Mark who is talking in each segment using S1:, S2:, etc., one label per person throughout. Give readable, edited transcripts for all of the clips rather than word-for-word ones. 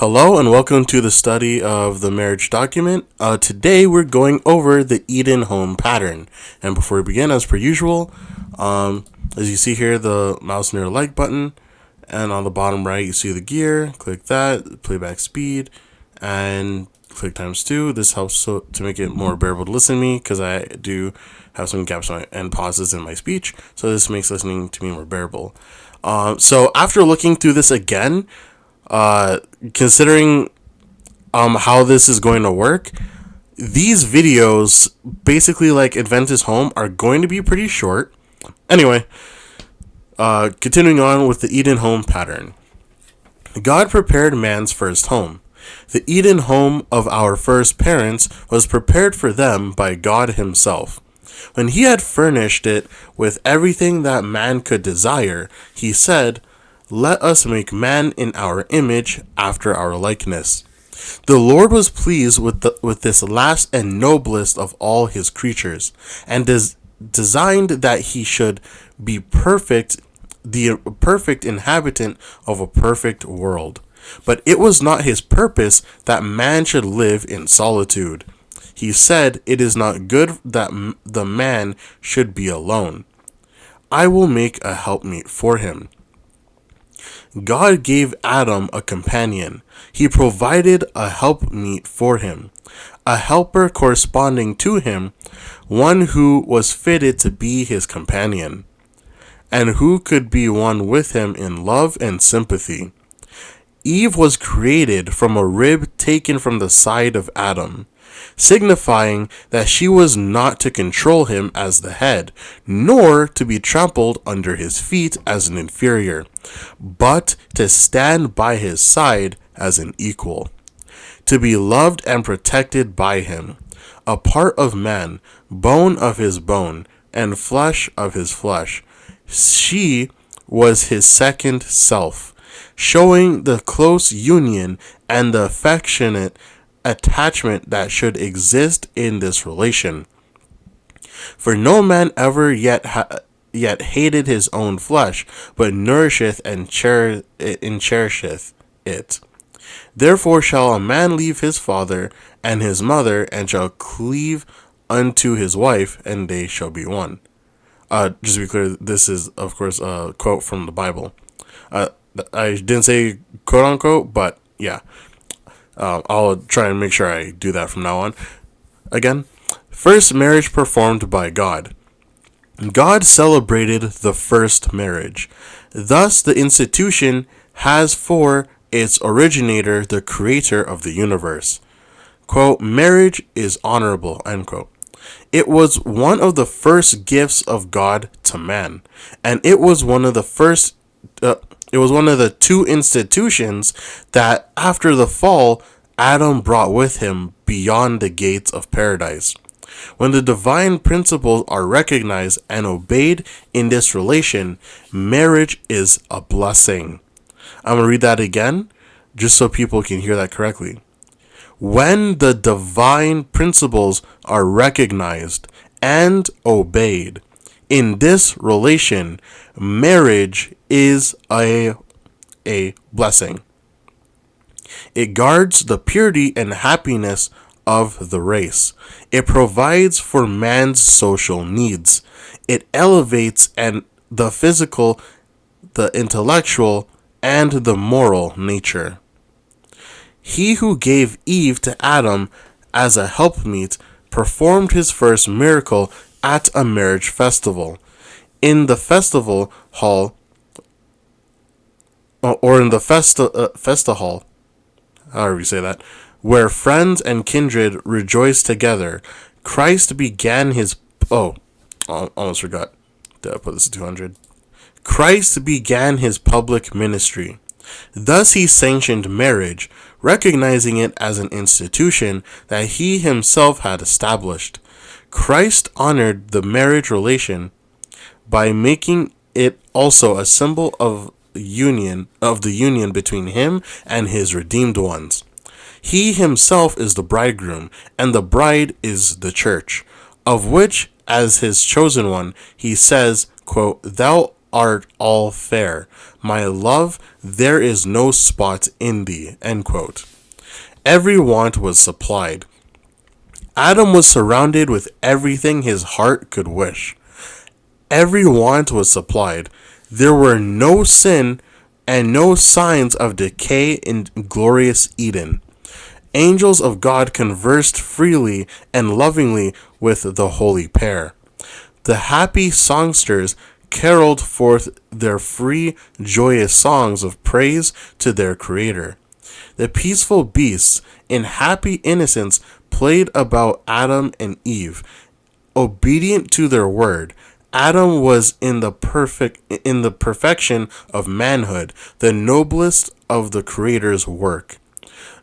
S1: Hello and welcome to the study of the marriage document. Today we're going over the Eden home pattern. And before we begin, as per usual, as you see here, the mouse near the like button, and on the bottom right you see the gear. Click that, playback speed, and click ×2. This helps to make it more bearable to listen to me because I do have some gaps and pauses in my speech. So this makes listening to me more bearable. So after looking through this again, considering how this is going to work, these videos, basically like Adventist Home, are going to be pretty short. Anyway, continuing on with the Eden home pattern. God prepared man's first home. The Eden home of our first parents was prepared for them by God himself. When he had furnished it with everything that man could desire, he said, "Let us make man in our image, after our likeness." The Lord was pleased with this last and noblest of all his creatures, and designed that he should be perfect, the perfect inhabitant of a perfect world. But it was not his purpose that man should live in solitude. He said, "It is not good that the man should be alone. I will make a helpmeet for him." God gave Adam a companion. He provided a helpmeet for him, a helper corresponding to him, one who was fitted to be his companion, and who could be one with him in love and sympathy. Eve was created from a rib taken from the side of Adam, signifying that she was not to control him as the head, nor to be trampled under his feet as an inferior, but to stand by his side as an equal, to be loved and protected by him, a part of man, bone of his bone, and flesh of his flesh. She was his second self, showing the close union and the affectionate attachment that should exist in this relation. For no man ever yet hated his own flesh, but nourisheth and cherisheth it. Therefore shall a man leave his father and his mother, and shall cleave unto his wife, and they shall be one. Just to be clear, this is, of course, a quote from the Bible. I didn't say quote unquote, but yeah. I'll try and make sure I do that from now on. Again, first marriage performed by God. God celebrated the first marriage. Thus, the institution has for its originator the creator of the universe. Quote, "Marriage is honorable," end quote. It was one of the first gifts of God to man, and it was one of the first it was one of the two institutions that, after the fall, Adam brought with him beyond the gates of paradise. When the divine principles are recognized and obeyed in this relation, marriage is a blessing. I'm going to read that again, just so people can hear that correctly. When the divine principles are recognized and obeyed in this relation, marriage is a blessing. It guards the purity and happiness of the race. It provides for man's social needs. It elevates the physical, the intellectual, and the moral nature. He who gave Eve to Adam as a helpmeet performed his first miracle at a marriage festival. In the festival hall, or in the festa hall, however you say that, where friends and kindred rejoice together, Christ began his... almost forgot to put this at 200. Christ began his public ministry. Thus he sanctioned marriage, recognizing it as an institution that he himself had established. Christ honored the marriage relation by making it also a symbol of the union between him and his redeemed ones. He himself is the bridegroom, and the bride is the church, of which, as his chosen one, he says, quote, "Thou art all fair. My love, there is no spot in thee. End quote. Every want was supplied. Adam was surrounded with everything his heart could wish. Every want was supplied. There were no sin and no signs of decay in glorious Eden. Angels of God conversed freely and lovingly with the holy pair. The happy songsters caroled forth their free, joyous songs of praise to their Creator. The peaceful beasts, in happy innocence, played about Adam and Eve. Obedient to their word, Adam was in the perfection of manhood, the noblest of the Creator's work.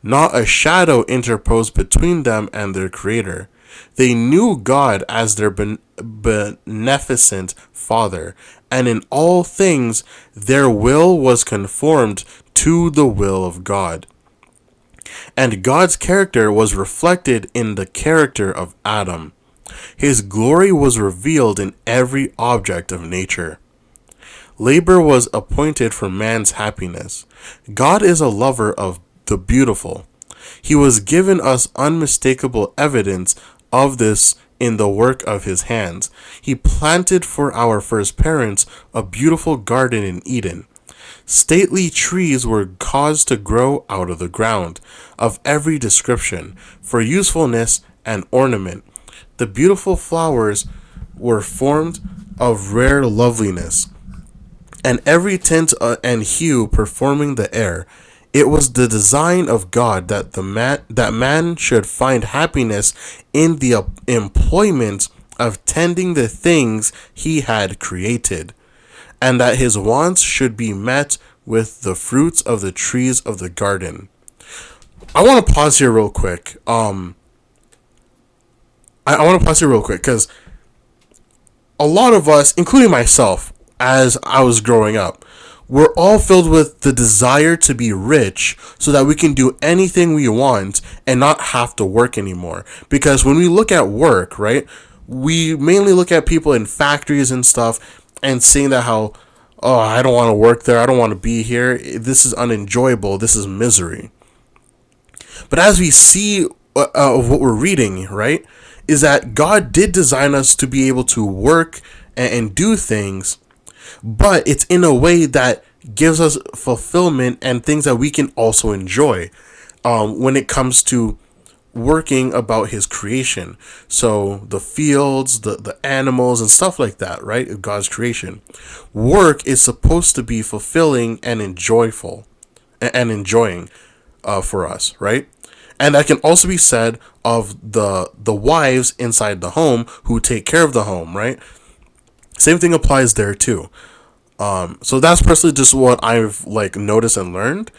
S1: Not a shadow interposed between them and their Creator. They knew God as their beneficent Father, and in all things their will was conformed to the will of God. And God's character was reflected in the character of Adam. His glory was revealed in every object of nature. Labor was appointed for man's happiness. God is a lover of the beautiful. He was given us unmistakable evidence of this in the work of his hands. He planted for our first parents a beautiful garden in Eden. Stately trees were caused to grow out of the ground, of every description, for usefulness and ornament. The beautiful flowers were formed of rare loveliness, and every tint and hue performing the air. It was the design of God that man should find happiness in the employment of tending the things he had created, and that his wants should be met with the fruits of the trees of the garden. I want to pause here real quick. I want to pause here real quick because a lot of us, including myself, as I was growing up, we're all filled with the desire to be rich so that we can do anything we want and not have to work anymore. Because when we look at work, right, we mainly look at people in factories and stuff and saying that how, oh, I don't want to work there, I don't want to be here, this is unenjoyable, this is misery. But as we see of what we're reading, right, is that God did design us to be able to work and do things, but it's in a way that gives us fulfillment and things that we can also enjoy when it comes to working about his creation. So the fields, the animals and stuff like that, right? God's creation. Work is supposed to be fulfilling and enjoyable and enjoying for us, right? And that can also be said of the wives inside the home who take care of the home, right? Same thing applies there too. So that's personally just what I've noticed and learned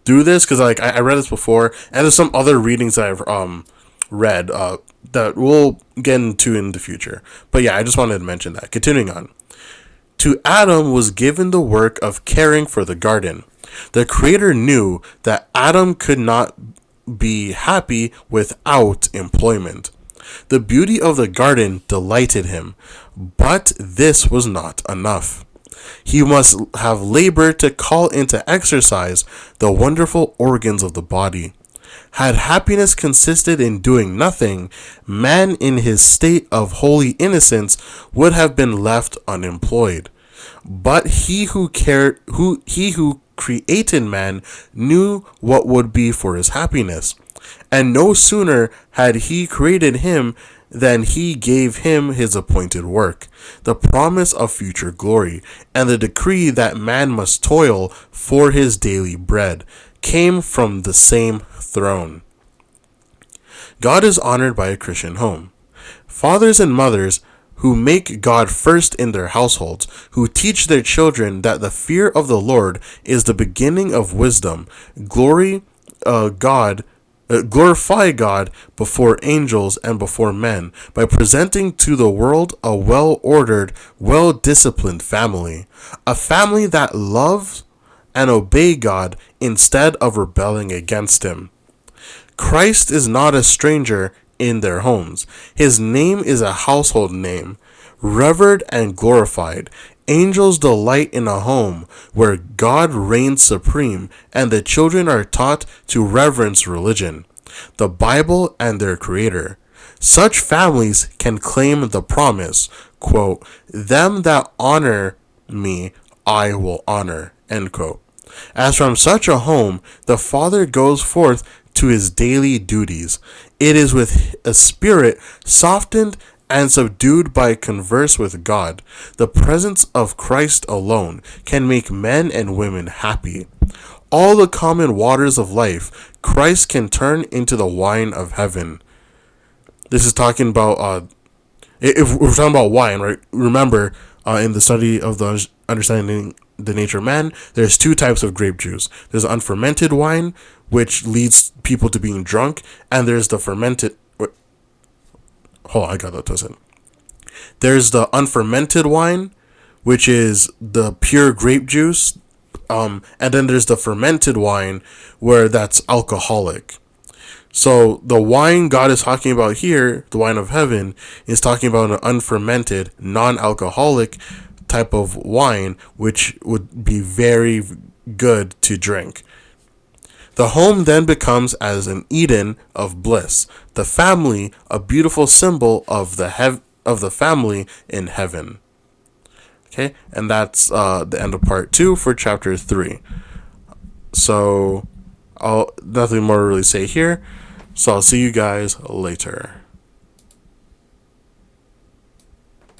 S1: through this, because I read this before, and there's some other readings that I've read that we'll get into in the future. But yeah, I just wanted to mention that. Continuing on. To Adam was given the work of caring for the garden. The Creator knew that Adam could not be happy without employment. The beauty of the garden delighted him, but this was not enough. He must have labor to call into exercise the wonderful organs of the body. Had happiness consisted in doing nothing, man in his state of holy innocence would have been left unemployed. But he who created man knew what would be for his happiness, and no sooner had he created him than he gave him his appointed work, the promise of future glory, and the decree that man must toil for his daily bread, came from the same throne. God is honored by a Christian home. Fathers and mothers who make God first in their households, who teach their children that the fear of the Lord is the beginning of wisdom, glorify God before angels and before men, by presenting to the world a well-ordered, well-disciplined family, a family that loves and obey God instead of rebelling against him. Christ is not a stranger in their homes. His name is a household name. revered and glorified. Angels delight in a home where God reigns supreme and the children are taught to reverence religion, the Bible, and their Creator. Such families can claim the promise, quote, them that honor me, I will honor, end quote. As from such a home, the father goes forth to his daily duties. It is with a spirit softened and subdued by converse with God. The presence of Christ alone can make men and women happy. All the common waters of life, Christ can turn into the wine of heaven. This is talking about, if we're talking about wine, right? Remember, in the study of the understanding the nature of man, there's two types of grape juice. There's unfermented wine, which leads people to being drunk, and there's the fermented. Hold on, I got that twisted. There's the unfermented wine, which is the pure grape juice, and then there's the fermented wine, where that's alcoholic. So the wine God is talking about here, the wine of heaven, is talking about an unfermented, non-alcoholic type of wine, which would be very good to drink. The home then becomes as an Eden of bliss. The family, a beautiful symbol of the family in heaven. Okay, and that's the end of part 2 for chapter 3. So, nothing more to really say here. So I'll see you guys later.